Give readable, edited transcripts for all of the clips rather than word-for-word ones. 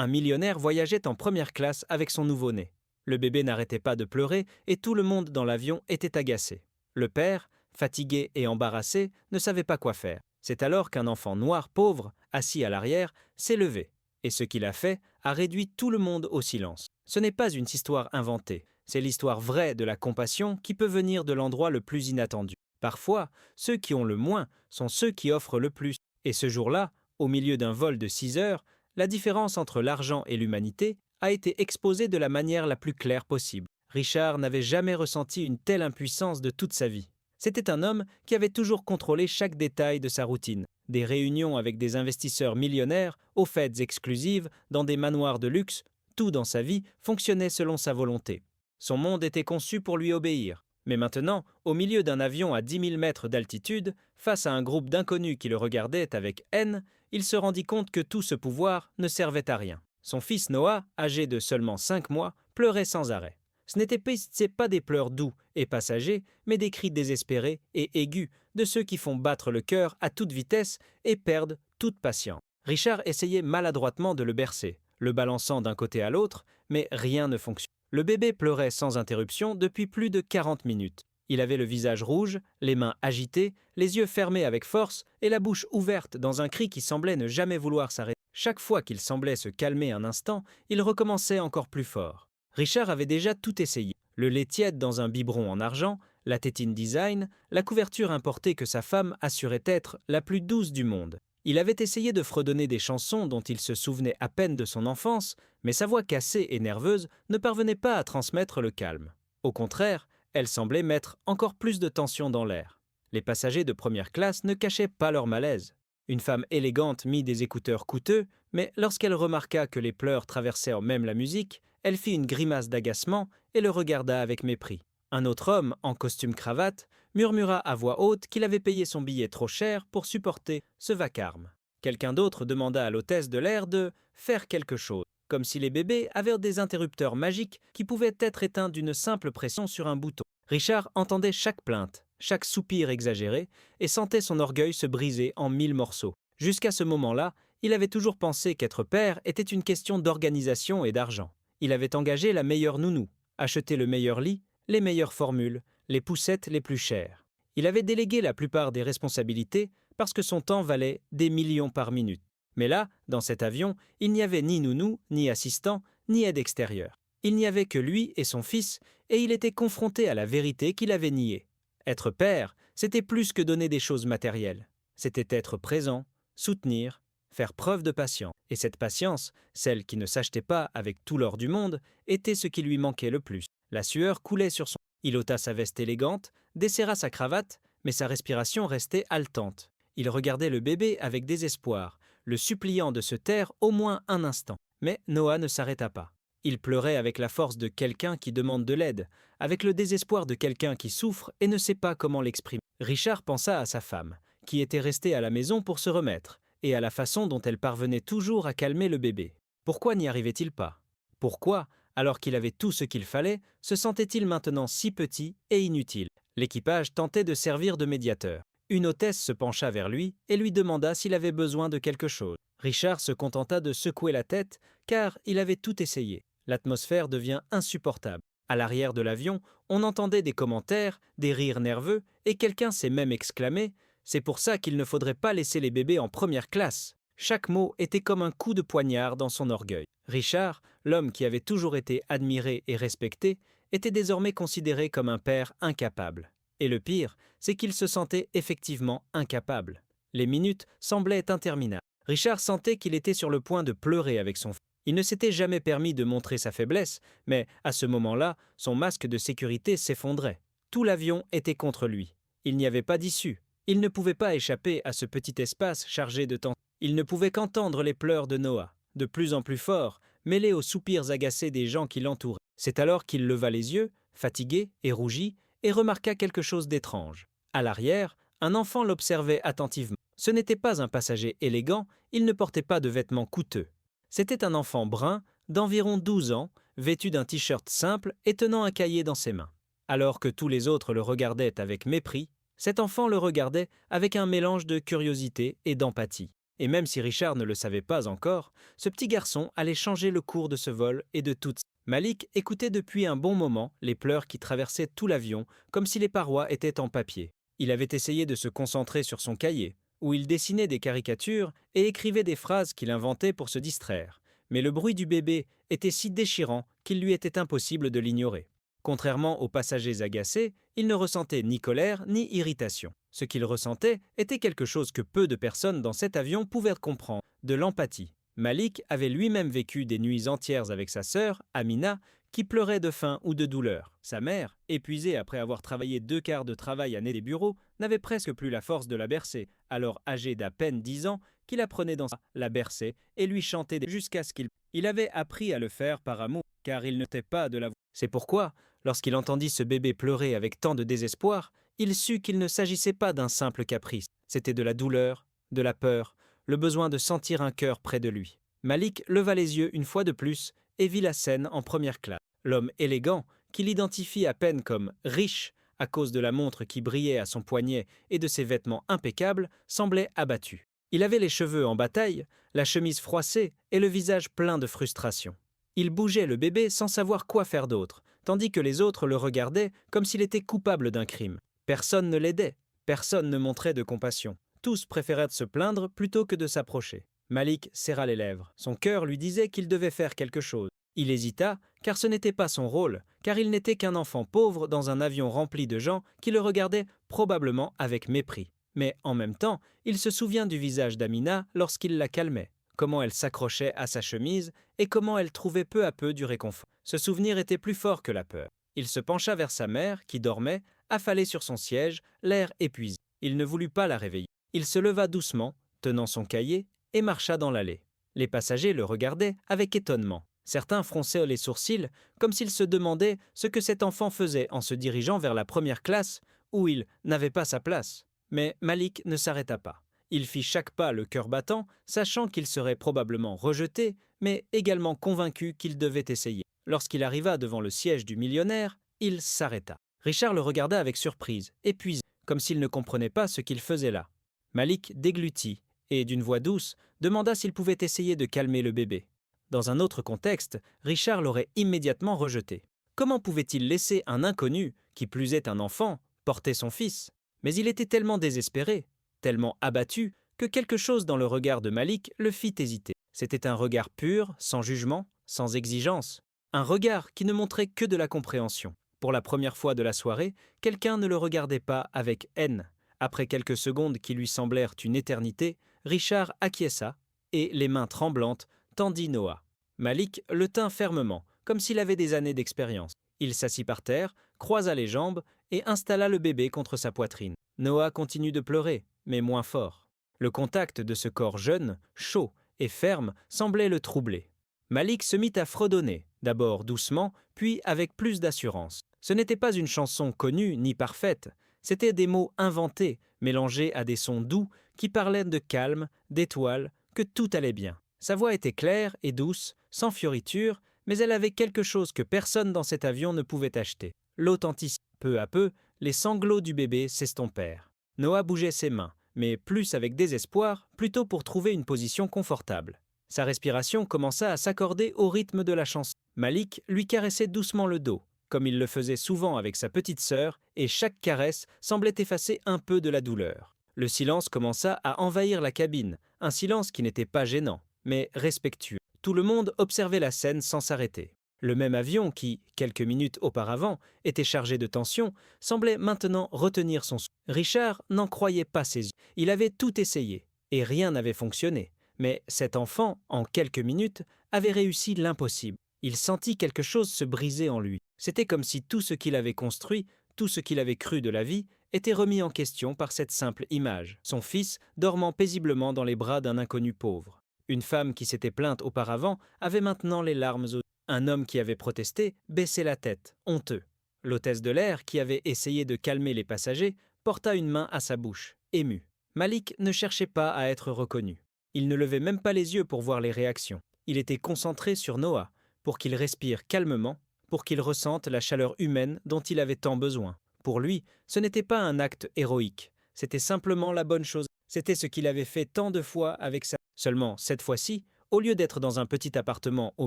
Un millionnaire voyageait en première classe avec son nouveau-né. Le bébé n'arrêtait pas de pleurer et tout le monde dans l'avion était agacé. Le père, fatigué et embarrassé, ne savait pas quoi faire. C'est alors qu'un enfant noir pauvre, assis à l'arrière, s'est levé. Et ce qu'il a fait a réduit tout le monde au silence. Ce n'est pas une histoire inventée, c'est l'histoire vraie de la compassion qui peut venir de l'endroit le plus inattendu. Parfois, ceux qui ont le moins sont ceux qui offrent le plus. Et ce jour-là, au milieu d'un vol de 6 heures, la différence entre l'argent et l'humanité a été exposée de la manière la plus claire possible. Richard n'avait jamais ressenti une telle impuissance de toute sa vie. C'était un homme qui avait toujours contrôlé chaque détail de sa routine. Des réunions avec des investisseurs millionnaires, aux fêtes exclusives, dans des manoirs de luxe, tout dans sa vie fonctionnait selon sa volonté. Son monde était conçu pour lui obéir. Mais maintenant, au milieu d'un avion à 10 000 mètres d'altitude, face à un groupe d'inconnus qui le regardaient avec haine, il se rendit compte que tout ce pouvoir ne servait à rien. Son fils Noah, âgé de seulement 5 mois, pleurait sans arrêt. Ce n'étaient pas des pleurs doux et passagers, mais des cris désespérés et aigus de ceux qui font battre le cœur à toute vitesse et perdent toute patience. Richard essayait maladroitement de le bercer, le balançant d'un côté à l'autre, mais rien ne fonctionnait. Le bébé pleurait sans interruption depuis plus de 40 minutes. Il avait le visage rouge, les mains agitées, les yeux fermés avec force et la bouche ouverte dans un cri qui semblait ne jamais vouloir s'arrêter. Chaque fois qu'il semblait se calmer un instant, il recommençait encore plus fort. Richard avait déjà tout essayé. Le lait tiède dans un biberon en argent, la tétine design, la couverture importée que sa femme assurait être la plus douce du monde. Il avait essayé de fredonner des chansons dont il se souvenait à peine de son enfance, mais sa voix cassée et nerveuse ne parvenait pas à transmettre le calme. Au contraire, elle semblait mettre encore plus de tension dans l'air. Les passagers de première classe ne cachaient pas leur malaise. Une femme élégante mit des écouteurs coûteux, mais lorsqu'elle remarqua que les pleurs traversaient même la musique, elle fit une grimace d'agacement et le regarda avec mépris. Un autre homme, en costume cravate, murmura à voix haute qu'il avait payé son billet trop cher pour supporter ce vacarme. Quelqu'un d'autre demanda à l'hôtesse de l'air de faire quelque chose, comme si les bébés avaient des interrupteurs magiques qui pouvaient être éteints d'une simple pression sur un bouton. Richard entendait chaque plainte, chaque soupir exagéré, et sentait son orgueil se briser en 1000 morceaux. Jusqu'à ce moment-là, il avait toujours pensé qu'être père était une question d'organisation et d'argent. Il avait engagé la meilleure nounou, acheté le meilleur lit, les meilleures formules, les poussettes les plus chères. Il avait délégué la plupart des responsabilités parce que son temps valait des millions par minute. Mais là, dans cet avion, il n'y avait ni nounou, ni assistant, ni aide extérieure. Il n'y avait que lui et son fils, et il était confronté à la vérité qu'il avait niée. Être père, c'était plus que donner des choses matérielles. C'était être présent, soutenir, faire preuve de patience. Et cette patience, celle qui ne s'achetait pas avec tout l'or du monde, était ce qui lui manquait le plus. La sueur coulait sur son... Il ôta sa veste élégante, desserra sa cravate, mais sa respiration restait haletante. Il regardait le bébé avec désespoir, le suppliant de se taire au moins un instant. Mais Noah ne s'arrêta pas. Il pleurait avec la force de quelqu'un qui demande de l'aide, avec le désespoir de quelqu'un qui souffre et ne sait pas comment l'exprimer. Richard pensa à sa femme, qui était restée à la maison pour se remettre, et à la façon dont elle parvenait toujours à calmer le bébé. Pourquoi n'y arrivait-il pas? Pourquoi, alors qu'il avait tout ce qu'il fallait, se sentait-il maintenant si petit et inutile? L'équipage tentait de servir de médiateur. Une hôtesse se pencha vers lui et lui demanda s'il avait besoin de quelque chose. Richard se contenta de secouer la tête, car il avait tout essayé. L'atmosphère devient insupportable. À l'arrière de l'avion, on entendait des commentaires, des rires nerveux, et quelqu'un s'est même exclamé « C'est pour ça qu'il ne faudrait pas laisser les bébés en première classe !» Chaque mot était comme un coup de poignard dans son orgueil. Richard, l'homme qui avait toujours été admiré et respecté, était désormais considéré comme un père incapable. Et le pire, c'est qu'il se sentait effectivement incapable. Les minutes semblaient interminables. Richard sentait qu'il était sur le point de pleurer avec son fils. Il ne s'était jamais permis de montrer sa faiblesse, mais à ce moment-là, son masque de sécurité s'effondrait. Tout l'avion était contre lui. Il n'y avait pas d'issue. Il ne pouvait pas échapper à ce petit espace chargé de tension. Il ne pouvait qu'entendre les pleurs de Noah, de plus en plus forts, mêlés aux soupirs agacés des gens qui l'entouraient. C'est alors qu'il leva les yeux, fatigué et rougi, et remarqua quelque chose d'étrange. À l'arrière, un enfant l'observait attentivement. Ce n'était pas un passager élégant, il ne portait pas de vêtements coûteux. C'était un enfant brun, d'environ 12 ans, vêtu d'un t-shirt simple et tenant un cahier dans ses mains. Alors que tous les autres le regardaient avec mépris, cet enfant le regardait avec un mélange de curiosité et d'empathie. Et même si Richard ne le savait pas encore, ce petit garçon allait changer le cours de ce vol et de toute. Malik écoutait depuis un bon moment les pleurs qui traversaient tout l'avion, comme si les parois étaient en papier. Il avait essayé de se concentrer sur son cahier, où il dessinait des caricatures et écrivait des phrases qu'il inventait pour se distraire. Mais le bruit du bébé était si déchirant qu'il lui était impossible de l'ignorer. Contrairement aux passagers agacés, il ne ressentait ni colère ni irritation. Ce qu'il ressentait était quelque chose que peu de personnes dans cet avion pouvaient comprendre, de l'empathie. Malik avait lui-même vécu des nuits entières avec sa sœur, Amina, qui pleurait de faim ou de douleur. Sa mère, épuisée après avoir travaillé 2 quarts de travail à des bureaux, n'avait presque plus la force de la bercer, alors âgé d'à peine 10 ans, qu'il la prenait dans sa main, la berçait et lui chantait jusqu'à ce qu'il... Il avait appris à le faire par amour, car il ne tenait pas de la voix. C'est pourquoi, lorsqu'il entendit ce bébé pleurer avec tant de désespoir, il sut qu'il ne s'agissait pas d'un simple caprice. C'était de la douleur, de la peur, le besoin de sentir un cœur près de lui. Malik leva les yeux une fois de plus et vit la scène en première classe. L'homme élégant, qu'il identifie à peine comme riche à cause de la montre qui brillait à son poignet et de ses vêtements impeccables, semblait abattu. Il avait les cheveux en bataille, la chemise froissée et le visage plein de frustration. Il bougeait le bébé sans savoir quoi faire d'autre, tandis que les autres le regardaient comme s'il était coupable d'un crime. Personne ne l'aidait, personne ne montrait de compassion. Tous préféraient se plaindre plutôt que de s'approcher. Malik serra les lèvres. Son cœur lui disait qu'il devait faire quelque chose. Il hésita, car ce n'était pas son rôle, car il n'était qu'un enfant pauvre dans un avion rempli de gens qui le regardaient probablement avec mépris. Mais en même temps, il se souvient du visage d'Amina lorsqu'il la calmait, comment elle s'accrochait à sa chemise et comment elle trouvait peu à peu du réconfort. Ce souvenir était plus fort que la peur. Il se pencha vers sa mère, qui dormait, affalée sur son siège, l'air épuisé. Il ne voulut pas la réveiller. Il se leva doucement, tenant son cahier, et marcha dans l'allée. Les passagers le regardaient avec étonnement. Certains fronçaient les sourcils, comme s'ils se demandaient ce que cet enfant faisait en se dirigeant vers la première classe, où il n'avait pas sa place. Mais Malik ne s'arrêta pas. Il fit chaque pas le cœur battant, sachant qu'il serait probablement rejeté, mais également convaincu qu'il devait essayer. Lorsqu'il arriva devant le siège du millionnaire, il s'arrêta. Richard le regarda avec surprise, épuisé, comme s'il ne comprenait pas ce qu'il faisait là. Malik déglutit et, d'une voix douce, demanda s'il pouvait essayer de calmer le bébé. Dans un autre contexte, Richard l'aurait immédiatement rejeté. Comment pouvait-il laisser un inconnu, qui plus est un enfant, porter son fils? Mais il était tellement désespéré, tellement abattu, que quelque chose dans le regard de Malik le fit hésiter. C'était un regard pur, sans jugement, sans exigence. Un regard qui ne montrait que de la compréhension. Pour la première fois de la soirée, quelqu'un ne le regardait pas avec haine. Après quelques secondes qui lui semblèrent une éternité, Richard acquiesça et, les mains tremblantes, tendit Noah. Malik le tint fermement, comme s'il avait des années d'expérience. Il s'assit par terre, croisa les jambes et installa le bébé contre sa poitrine. Noah continue de pleurer, mais moins fort. Le contact de ce corps jeune, chaud et ferme semblait le troubler. Malik se mit à fredonner, d'abord doucement, puis avec plus d'assurance. Ce n'était pas une chanson connue ni parfaite, c'étaient des mots inventés, mélangés à des sons doux qui parlaient de calme, d'étoiles, que tout allait bien. Sa voix était claire et douce, sans fioriture, mais elle avait quelque chose que personne dans cet avion ne pouvait acheter. L'authenticité. Peu à peu, les sanglots du bébé s'estompèrent. Noah bougeait ses mains, mais plus avec désespoir, plutôt pour trouver une position confortable. Sa respiration commença à s'accorder au rythme de la chanson. Malik lui caressait doucement le dos, comme il le faisait souvent avec sa petite sœur, et chaque caresse semblait effacer un peu de la douleur. Le silence commença à envahir la cabine, un silence qui n'était pas gênant, mais respectueux. Tout le monde observait la scène sans s'arrêter. Le même avion qui, quelques minutes auparavant, était chargé de tension, semblait maintenant retenir son souffle. Richard n'en croyait pas ses yeux. Il avait tout essayé, et rien n'avait fonctionné. Mais cet enfant, en quelques minutes, avait réussi l'impossible. Il sentit quelque chose se briser en lui. C'était comme si tout ce qu'il avait construit, tout ce qu'il avait cru de la vie, était remis en question par cette simple image. Son fils dormant paisiblement dans les bras d'un inconnu pauvre. Une femme qui s'était plainte auparavant avait maintenant les larmes aux yeux. Un homme qui avait protesté baissait la tête, honteux. L'hôtesse de l'air, qui avait essayé de calmer les passagers, porta une main à sa bouche, émue. Malik ne cherchait pas à être reconnu. Il ne levait même pas les yeux pour voir les réactions. Il était concentré sur Noah, pour qu'il respire calmement, pour qu'il ressente la chaleur humaine dont il avait tant besoin. Pour lui, ce n'était pas un acte héroïque, c'était simplement la bonne chose. C'était ce qu'il avait fait tant de fois avec sa... Seulement, cette fois-ci, au lieu d'être dans un petit appartement aux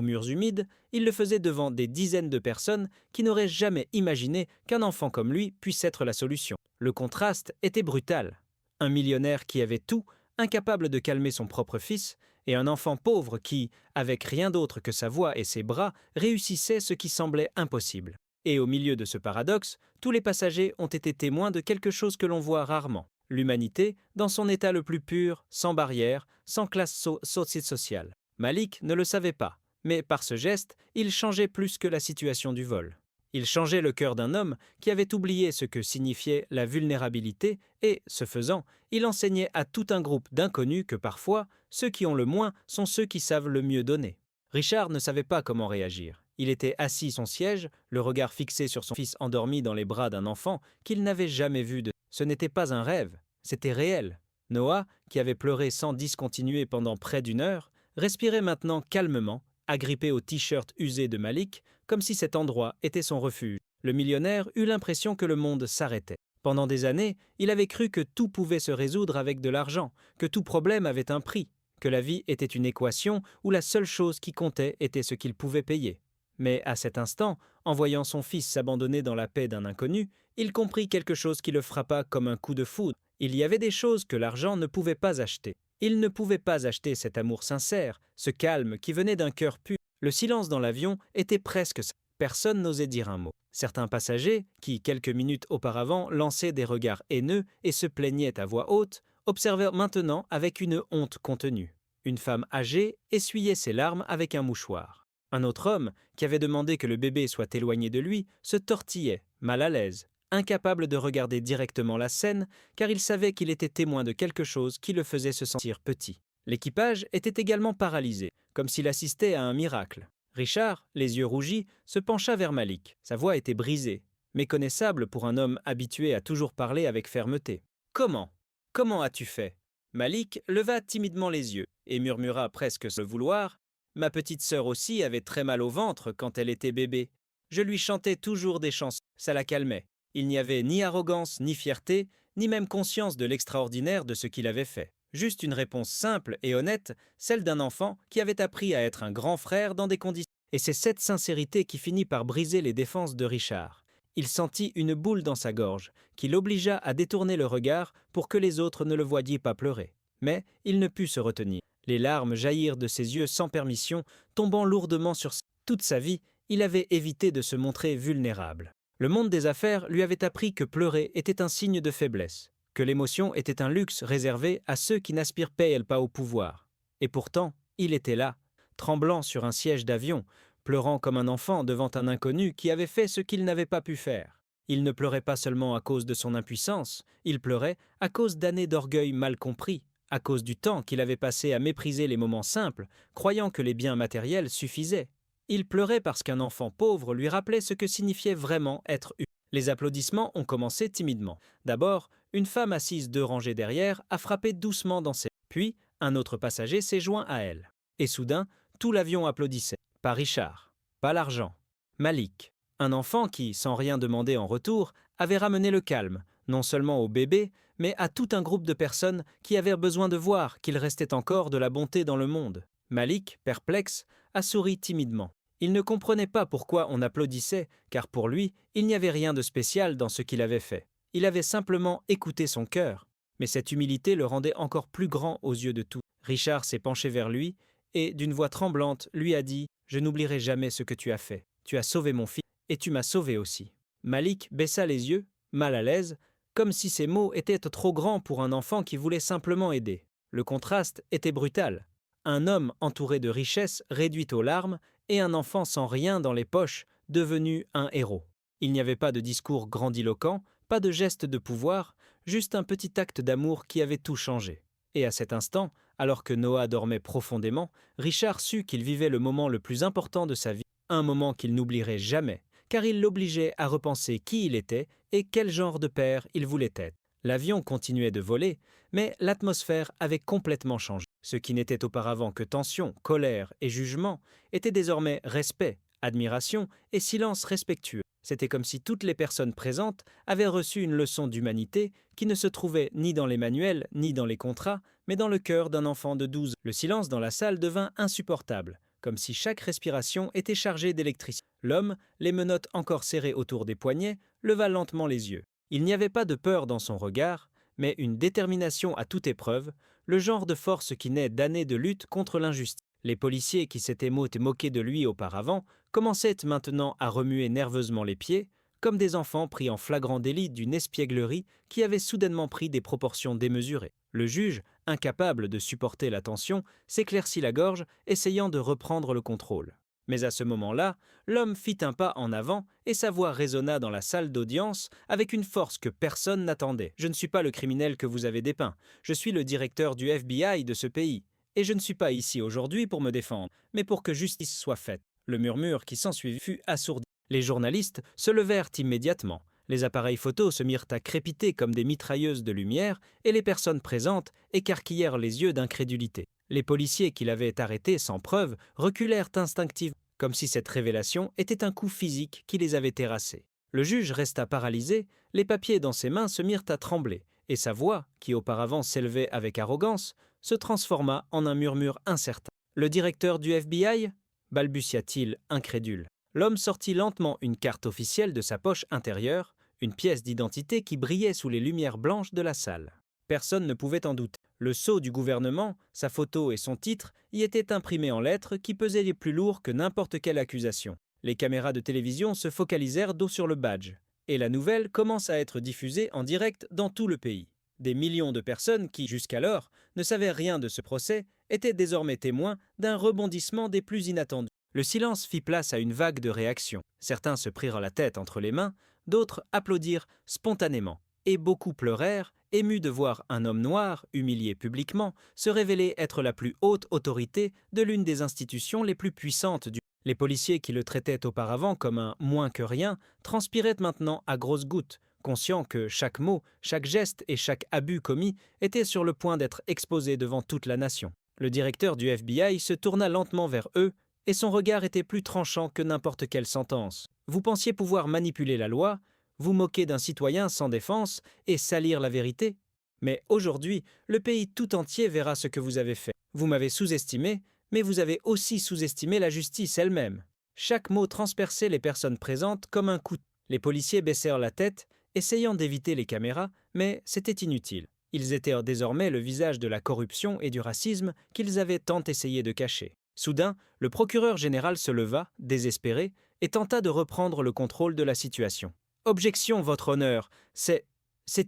murs humides, il le faisait devant des dizaines de personnes qui n'auraient jamais imaginé qu'un enfant comme lui puisse être la solution. Le contraste était brutal. Un millionnaire qui avait tout, incapable de calmer son propre fils, et un enfant pauvre qui, avec rien d'autre que sa voix et ses bras, réussissait ce qui semblait impossible. Et au milieu de ce paradoxe, tous les passagers ont été témoins de quelque chose que l'on voit rarement. L'humanité, dans son état le plus pur, sans barrière, sans classe sociale. Malik ne le savait pas, mais par ce geste, il changeait plus que la situation du vol. Il changeait le cœur d'un homme qui avait oublié ce que signifiait la vulnérabilité et, ce faisant, il enseignait à tout un groupe d'inconnus que parfois, ceux qui ont le moins sont ceux qui savent le mieux donner. Richard ne savait pas comment réagir. Il était assis son siège, le regard fixé sur son fils endormi dans les bras d'un enfant qu'il n'avait jamais vu de... Ce n'était pas un rêve, c'était réel. Noah, qui avait pleuré sans discontinuer pendant près d'une heure, respirait maintenant calmement, agrippé au t-shirt usé de Malik, comme si cet endroit était son refuge. Le millionnaire eut l'impression que le monde s'arrêtait. Pendant des années, il avait cru que tout pouvait se résoudre avec de l'argent, que tout problème avait un prix, que la vie était une équation où la seule chose qui comptait était ce qu'il pouvait payer. Mais à cet instant, en voyant son fils s'abandonner dans la paix d'un inconnu, il comprit quelque chose qui le frappa comme un coup de foudre. Il y avait des choses que l'argent ne pouvait pas acheter. Il ne pouvait pas acheter cet amour sincère, ce calme qui venait d'un cœur pur. Le silence dans l'avion était presque... Personne n'osait dire un mot. Certains passagers, qui quelques minutes auparavant lançaient des regards haineux et se plaignaient à voix haute, observèrent maintenant avec une honte contenue. Une femme âgée essuyait ses larmes avec un mouchoir. Un autre homme, qui avait demandé que le bébé soit éloigné de lui, se tortillait, mal à l'aise, incapable de regarder directement la scène, car il savait qu'il était témoin de quelque chose qui le faisait se sentir petit. L'équipage était également paralysé, comme s'il assistait à un miracle. Richard, les yeux rougis, se pencha vers Malik. Sa voix était brisée, méconnaissable pour un homme habitué à toujours parler avec fermeté. « Comment ? Comment as-tu fait » Malik leva timidement les yeux et murmura presque sans le vouloir. « Ma petite sœur aussi avait très mal au ventre quand elle était bébé. Je lui chantais toujours des chansons, ça la calmait. Il n'y avait ni arrogance, ni fierté, ni même conscience de l'extraordinaire de ce qu'il avait fait. Juste une réponse simple et honnête, celle d'un enfant qui avait appris à être un grand frère dans des conditions. Et c'est cette sincérité qui finit par briser les défenses de Richard. Il sentit une boule dans sa gorge, qui l'obligea à détourner le regard pour que les autres ne le voient pas pleurer. Mais il ne put se retenir. Les larmes jaillirent de ses yeux sans permission, tombant lourdement sur toute sa vie, il avait évité de se montrer vulnérable. Le monde des affaires lui avait appris que pleurer était un signe de faiblesse, que l'émotion était un luxe réservé à ceux qui n'aspirent pas au pouvoir. Et pourtant, il était là, tremblant sur un siège d'avion, pleurant comme un enfant devant un inconnu qui avait fait ce qu'il n'avait pas pu faire. Il ne pleurait pas seulement à cause de son impuissance, il pleurait à cause d'années d'orgueil mal compris, à cause du temps qu'il avait passé à mépriser les moments simples, croyant que les biens matériels suffisaient. Il pleurait parce qu'un enfant pauvre lui rappelait ce que signifiait vraiment être humain. Les applaudissements ont commencé timidement. D'abord, une femme assise 2 rangées derrière a frappé doucement dans ses... Puis, un autre passager s'est joint à elle. Et soudain, tout l'avion applaudissait. Pas Richard, pas l'argent. Malik, un enfant qui, sans rien demander en retour, avait ramené le calme, non seulement au bébé, mais à tout un groupe de personnes qui avaient besoin de voir qu'il restait encore de la bonté dans le monde. Malik, perplexe, a souri timidement. Il ne comprenait pas pourquoi on applaudissait, car pour lui, il n'y avait rien de spécial dans ce qu'il avait fait. Il avait simplement écouté son cœur. Mais cette humilité le rendait encore plus grand aux yeux de tous. Richard s'est penché vers lui et, d'une voix tremblante, lui a dit « Je n'oublierai jamais ce que tu as fait. Tu as sauvé mon fils et tu m'as sauvé aussi. » Malik baissa les yeux, mal à l'aise, comme si ces mots étaient trop grands pour un enfant qui voulait simplement aider. Le contraste était brutal. Un homme entouré de richesses réduit aux larmes et un enfant sans rien dans les poches devenu un héros. Il n'y avait pas de discours grandiloquent, pas de geste de pouvoir, juste un petit acte d'amour qui avait tout changé. Et à cet instant, alors que Noah dormait profondément, Richard sut qu'il vivait le moment le plus important de sa vie, un moment qu'il n'oublierait jamais, car il l'obligeait à repenser qui il était et quel genre de père il voulait être. L'avion continuait de voler, mais l'atmosphère avait complètement changé. Ce qui n'était auparavant que tension, colère et jugement était désormais respect, admiration et silence respectueux. C'était comme si toutes les personnes présentes avaient reçu une leçon d'humanité qui ne se trouvait ni dans les manuels ni dans les contrats, mais dans le cœur d'un enfant de 12 ans. Le silence dans la salle devint insupportable, comme si chaque respiration était chargée d'électricité. L'homme, les menottes encore serrées autour des poignets, leva lentement les yeux. Il n'y avait pas de peur dans son regard, mais une détermination à toute épreuve, le genre de force qui naît d'années de lutte contre l'injustice. Les policiers qui s'étaient moqués de lui auparavant commençaient maintenant à remuer nerveusement les pieds, comme des enfants pris en flagrant délit d'une espièglerie qui avait soudainement pris des proportions démesurées. Le juge, incapable de supporter la tension, s'éclaircit la gorge, essayant de reprendre le contrôle. Mais à ce moment-là, l'homme fit un pas en avant et sa voix résonna dans la salle d'audience avec une force que personne n'attendait. « Je ne suis pas le criminel que vous avez dépeint. Je suis le directeur du FBI de ce pays. Et je ne suis pas ici aujourd'hui pour me défendre, mais pour que justice soit faite. » Le murmure qui s'ensuivit fut assourdi. Les journalistes se levèrent immédiatement. Les appareils photos se mirent à crépiter comme des mitrailleuses de lumière et les personnes présentes écarquillèrent les yeux d'incrédulité. Les policiers qui l'avaient arrêté sans preuve reculèrent instinctivement, comme si cette révélation était un coup physique qui les avait terrassés. Le juge resta paralysé, les papiers dans ses mains se mirent à trembler, et sa voix, qui auparavant s'élevait avec arrogance, se transforma en un murmure incertain. « Le directeur du FBI » balbutia-t-il, incrédule. L'homme sortit lentement une carte officielle de sa poche intérieure, une pièce d'identité qui brillait sous les lumières blanches de la salle. Personne ne pouvait en douter. Le sceau du gouvernement, sa photo et son titre y étaient imprimés en lettres qui pesaient les plus lourds que n'importe quelle accusation. Les caméras de télévision se focalisèrent dos sur le badge, et la nouvelle commence à être diffusée en direct dans tout le pays. Des millions de personnes qui, jusqu'alors, ne savaient rien de ce procès, étaient désormais témoins d'un rebondissement des plus inattendus. Le silence fit place à une vague de réactions. Certains se prirent la tête entre les mains, d'autres applaudirent spontanément, et beaucoup pleurèrent, émus de voir un homme noir, humilié publiquement, se révéler être la plus haute autorité de l'une des institutions les plus puissantes du monde. Les policiers qui le traitaient auparavant comme un moins que rien transpiraient maintenant à grosses gouttes, conscients que chaque mot, chaque geste et chaque abus commis étaient sur le point d'être exposés devant toute la nation. Le directeur du FBI se tourna lentement vers eux, et son regard était plus tranchant que n'importe quelle sentence. Vous pensiez pouvoir manipuler la loi, vous moquer d'un citoyen sans défense et salir la vérité? Mais aujourd'hui, le pays tout entier verra ce que vous avez fait. Vous m'avez sous-estimé, mais vous avez aussi sous-estimé la justice elle-même. Chaque mot transperçait les personnes présentes comme un couteau. Les policiers baissèrent la tête, essayant d'éviter les caméras, mais c'était inutile. Ils étaient désormais le visage de la corruption et du racisme qu'ils avaient tant essayé de cacher. Soudain, le procureur général se leva, désespéré, et tenta de reprendre le contrôle de la situation. « Objection, votre honneur, c'est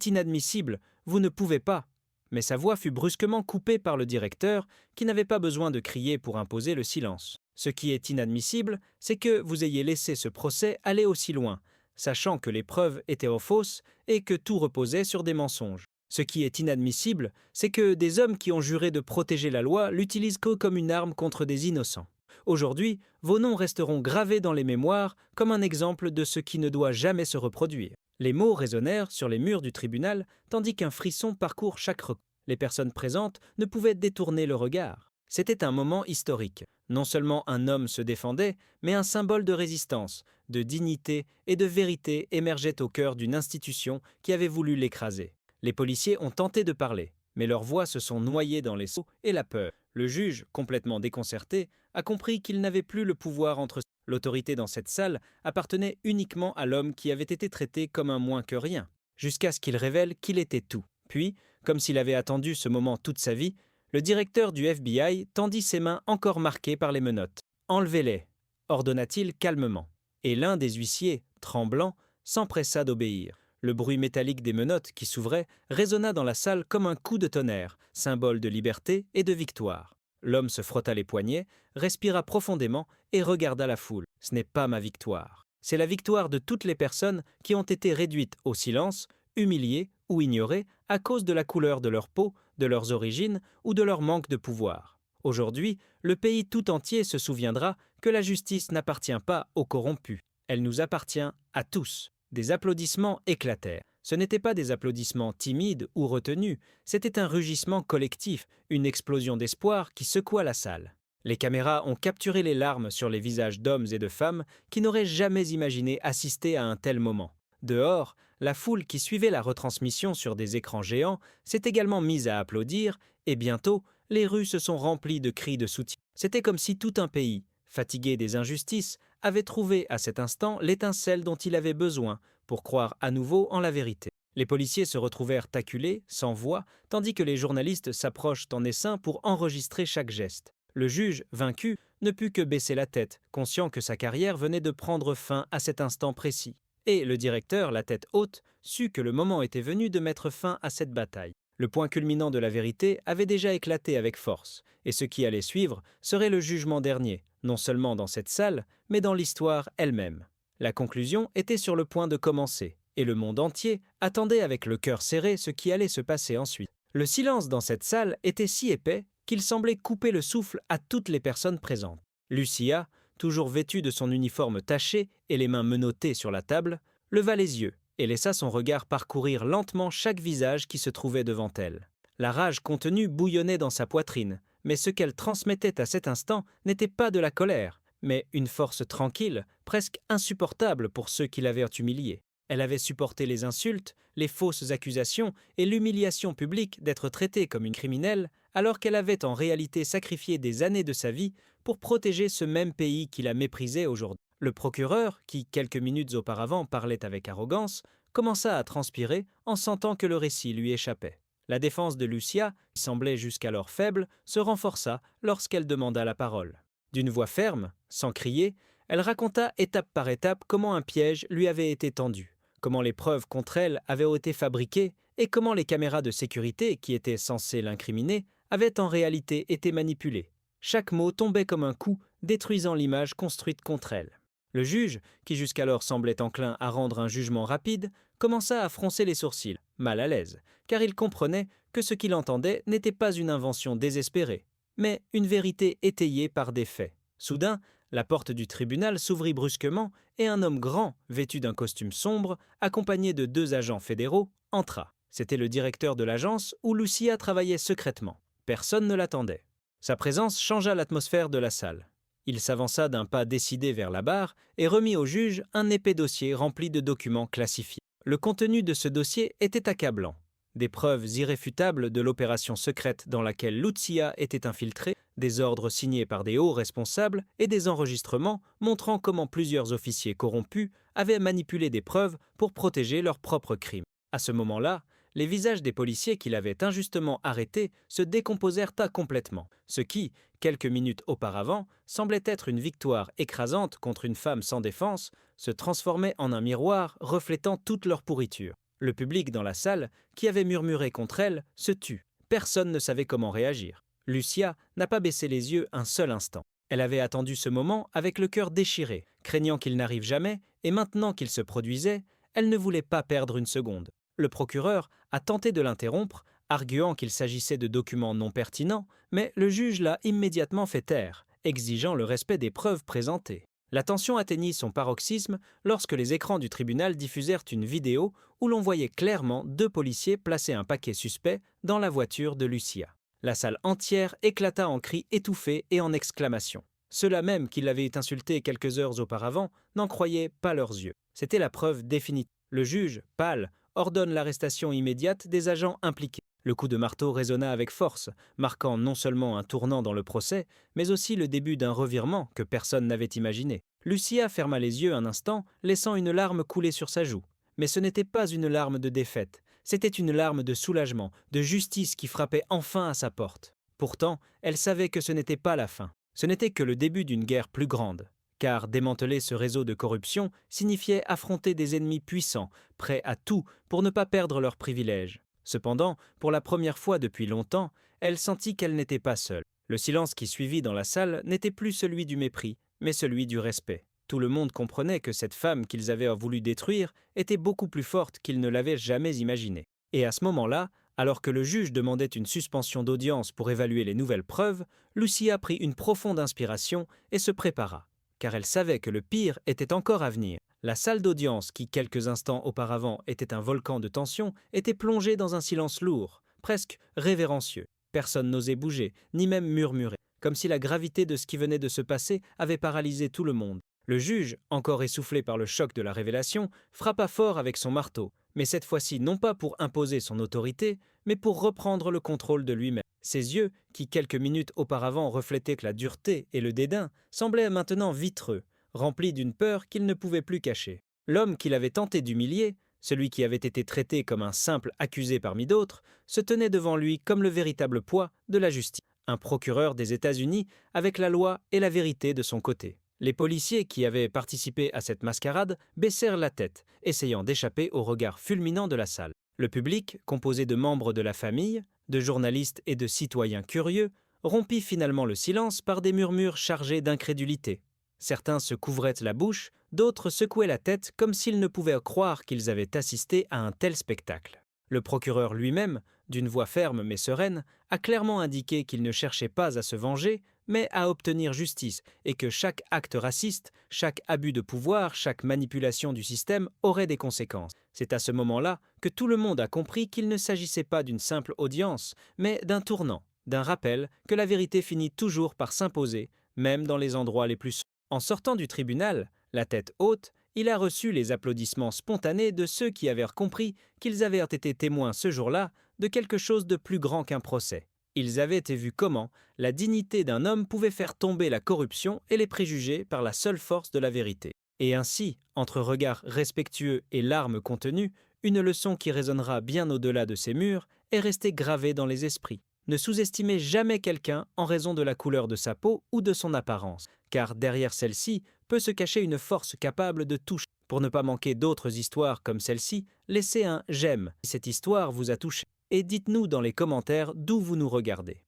inadmissible, vous ne pouvez pas. » Mais sa voix fut brusquement coupée par le directeur, qui n'avait pas besoin de crier pour imposer le silence. « Ce qui est inadmissible, c'est que vous ayez laissé ce procès aller aussi loin, sachant que les preuves étaient fausses et que tout reposait sur des mensonges. Ce qui est inadmissible, c'est que des hommes qui ont juré de protéger la loi l'utilisent que comme une arme contre des innocents. Aujourd'hui, vos noms resteront gravés dans les mémoires comme un exemple de ce qui ne doit jamais se reproduire. » Les mots résonnèrent sur les murs du tribunal, tandis qu'un frisson parcourt chaque recoin. Les personnes présentes ne pouvaient détourner le regard. C'était un moment historique. Non seulement un homme se défendait, mais un symbole de résistance, de dignité et de vérité émergeait au cœur d'une institution qui avait voulu l'écraser. Les policiers ont tenté de parler, mais leurs voix se sont noyées dans les sceaux et la peur. Le juge, complètement déconcerté, a compris qu'il n'avait plus le pouvoir entre eux. L'autorité dans cette salle appartenait uniquement à l'homme qui avait été traité comme un moins que rien, jusqu'à ce qu'il révèle qu'il était tout. Puis, comme s'il avait attendu ce moment toute sa vie, le directeur du FBI tendit ses mains encore marquées par les menottes. « Enlevez-les », ordonna-t-il calmement. Et l'un des huissiers, tremblant, s'empressa d'obéir. Le bruit métallique des menottes qui s'ouvraient résonna dans la salle comme un coup de tonnerre, symbole de liberté et de victoire. L'homme se frotta les poignets, respira profondément et regarda la foule. « Ce n'est pas ma victoire. C'est la victoire de toutes les personnes qui ont été réduites au silence, humiliées ou ignorées à cause de la couleur de leur peau, de leurs origines ou de leur manque de pouvoir. Aujourd'hui, le pays tout entier se souviendra que la justice n'appartient pas aux corrompus. Elle nous appartient à tous. » Des applaudissements éclatèrent. Ce n'étaient pas des applaudissements timides ou retenus, c'était un rugissement collectif, une explosion d'espoir qui secoua la salle. Les caméras ont capturé les larmes sur les visages d'hommes et de femmes qui n'auraient jamais imaginé assister à un tel moment. Dehors, la foule qui suivait la retransmission sur des écrans géants s'est également mise à applaudir et bientôt, les rues se sont remplies de cris de soutien. C'était comme si tout un pays, fatigué des injustices, avait trouvé à cet instant l'étincelle dont il avait besoin pour croire à nouveau en la vérité. Les policiers se retrouvèrent acculés, sans voix, tandis que les journalistes s'approchent en essaim pour enregistrer chaque geste. Le juge, vaincu, ne put que baisser la tête, conscient que sa carrière venait de prendre fin à cet instant précis. Et le directeur, la tête haute, sut que le moment était venu de mettre fin à cette bataille. Le point culminant de la vérité avait déjà éclaté avec force, et ce qui allait suivre serait le jugement dernier, non seulement dans cette salle, mais dans l'histoire elle-même. La conclusion était sur le point de commencer, et le monde entier attendait avec le cœur serré ce qui allait se passer ensuite. Le silence dans cette salle était si épais qu'il semblait couper le souffle à toutes les personnes présentes. Lucia, toujours vêtue de son uniforme taché et les mains menottées sur la table, leva les yeux et laissa son regard parcourir lentement chaque visage qui se trouvait devant elle. La rage contenue bouillonnait dans sa poitrine, mais ce qu'elle transmettait à cet instant n'était pas de la colère, mais une force tranquille, presque insupportable pour ceux qui l'avaient humiliée. Elle avait supporté les insultes, les fausses accusations et l'humiliation publique d'être traitée comme une criminelle, alors qu'elle avait en réalité sacrifié des années de sa vie pour protéger ce même pays qui la méprisait aujourd'hui. Le procureur, qui quelques minutes auparavant parlait avec arrogance, commença à transpirer en sentant que le récit lui échappait. La défense de Lucia, qui semblait jusqu'alors faible, se renforça lorsqu'elle demanda la parole. D'une voix ferme, sans crier, elle raconta étape par étape comment un piège lui avait été tendu, comment les preuves contre elle avaient été fabriquées et comment les caméras de sécurité qui étaient censées l'incriminer avaient en réalité été manipulées. Chaque mot tombait comme un coup, détruisant l'image construite contre elle. Le juge, qui jusqu'alors semblait enclin à rendre un jugement rapide, commença à froncer les sourcils, mal à l'aise, car il comprenait que ce qu'il entendait n'était pas une invention désespérée, mais une vérité étayée par des faits. Soudain, la porte du tribunal s'ouvrit brusquement et un homme grand, vêtu d'un costume sombre, accompagné de 2 agents fédéraux, entra. C'était le directeur de l'agence où Lucia travaillait secrètement. Personne ne l'attendait. Sa présence changea l'atmosphère de la salle. Il s'avança d'un pas décidé vers la barre et remit au juge un épais dossier rempli de documents classifiés. Le contenu de ce dossier était accablant. Des preuves irréfutables de l'opération secrète dans laquelle Lucia était infiltrée, des ordres signés par des hauts responsables et des enregistrements montrant comment plusieurs officiers corrompus avaient manipulé des preuves pour protéger leurs propres crimes. À ce moment-là, les visages des policiers qui l'avaient injustement arrêté se décomposèrent complètement, ce qui, quelques minutes auparavant, semblait être une victoire écrasante contre une femme sans défense, se transformait en un miroir reflétant toute leur pourriture. Le public dans la salle, qui avait murmuré contre elle, se tut. Personne ne savait comment réagir. Lucia n'a pas baissé les yeux un seul instant. Elle avait attendu ce moment avec le cœur déchiré, craignant qu'il n'arrive jamais, et maintenant qu'il se produisait, elle ne voulait pas perdre une seconde. Le procureur a tenté de l'interrompre, arguant qu'il s'agissait de documents non pertinents, mais le juge l'a immédiatement fait taire, exigeant le respect des preuves présentées. La tension atteignit son paroxysme lorsque les écrans du tribunal diffusèrent une vidéo où l'on voyait clairement 2 policiers placer un paquet suspect dans la voiture de Lucia. La salle entière éclata en cris étouffés et en exclamations. Ceux-là même qui l'avaient insulté quelques heures auparavant n'en croyaient pas leurs yeux. C'était la preuve définitive. Le juge, pâle, ordonne l'arrestation immédiate des agents impliqués. Le coup de marteau résonna avec force, marquant non seulement un tournant dans le procès, mais aussi le début d'un revirement que personne n'avait imaginé. Lucia ferma les yeux un instant, laissant une larme couler sur sa joue. Mais ce n'était pas une larme de défaite, c'était une larme de soulagement, de justice qui frappait enfin à sa porte. Pourtant, elle savait que ce n'était pas la fin. Ce n'était que le début d'une guerre plus grande. Car démanteler ce réseau de corruption signifiait affronter des ennemis puissants, prêts à tout pour ne pas perdre leurs privilèges. Cependant, pour la première fois depuis longtemps, elle sentit qu'elle n'était pas seule. Le silence qui suivit dans la salle n'était plus celui du mépris, mais celui du respect. Tout le monde comprenait que cette femme qu'ils avaient voulu détruire était beaucoup plus forte qu'ils ne l'avaient jamais imaginée. Et à ce moment-là, alors que le juge demandait une suspension d'audience pour évaluer les nouvelles preuves, Lucia prit une profonde inspiration et se prépara. Car elle savait que le pire était encore à venir. La salle d'audience, qui quelques instants auparavant était un volcan de tension, était plongée dans un silence lourd, presque révérencieux. Personne n'osait bouger, ni même murmurer, comme si la gravité de ce qui venait de se passer avait paralysé tout le monde. Le juge, encore essoufflé par le choc de la révélation, frappa fort avec son marteau, mais cette fois-ci non pas pour imposer son autorité, mais pour reprendre le contrôle de lui-même. Ses yeux, qui quelques minutes auparavant reflétaient que la dureté et le dédain, semblaient maintenant vitreux, remplis d'une peur qu'il ne pouvait plus cacher. L'homme qu'il avait tenté d'humilier, celui qui avait été traité comme un simple accusé parmi d'autres, se tenait devant lui comme le véritable poids de la justice. Un procureur des États-Unis avec la loi et la vérité de son côté. Les policiers qui avaient participé à cette mascarade baissèrent la tête, essayant d'échapper au regard fulminant de la salle. Le public, composé de membres de la famille, de journalistes et de citoyens curieux, rompit finalement le silence par des murmures chargés d'incrédulité. Certains se couvraient la bouche, d'autres secouaient la tête comme s'ils ne pouvaient croire qu'ils avaient assisté à un tel spectacle. Le procureur lui-même, d'une voix ferme mais sereine, a clairement indiqué qu'il ne cherchait pas à se venger, mais à obtenir justice, et que chaque acte raciste, chaque abus de pouvoir, chaque manipulation du système aurait des conséquences. C'est à ce moment-là que tout le monde a compris qu'il ne s'agissait pas d'une simple audience, mais d'un tournant, d'un rappel que la vérité finit toujours par s'imposer, même dans les endroits les plus sombres. En sortant du tribunal, la tête haute, il a reçu les applaudissements spontanés de ceux qui avaient compris qu'ils avaient été témoins ce jour-là de quelque chose de plus grand qu'un procès. Ils avaient vu comment la dignité d'un homme pouvait faire tomber la corruption et les préjugés par la seule force de la vérité. Et ainsi, entre regards respectueux et larmes contenues, une leçon qui résonnera bien au-delà de ces murs est restée gravée dans les esprits. Ne sous-estimez jamais quelqu'un en raison de la couleur de sa peau ou de son apparence, car derrière celle-ci peut se cacher une force capable de toucher. Pour ne pas manquer d'autres histoires comme celle-ci, laissez un « j'aime » si cette histoire vous a touché. Et dites-nous dans les commentaires d'où vous nous regardez.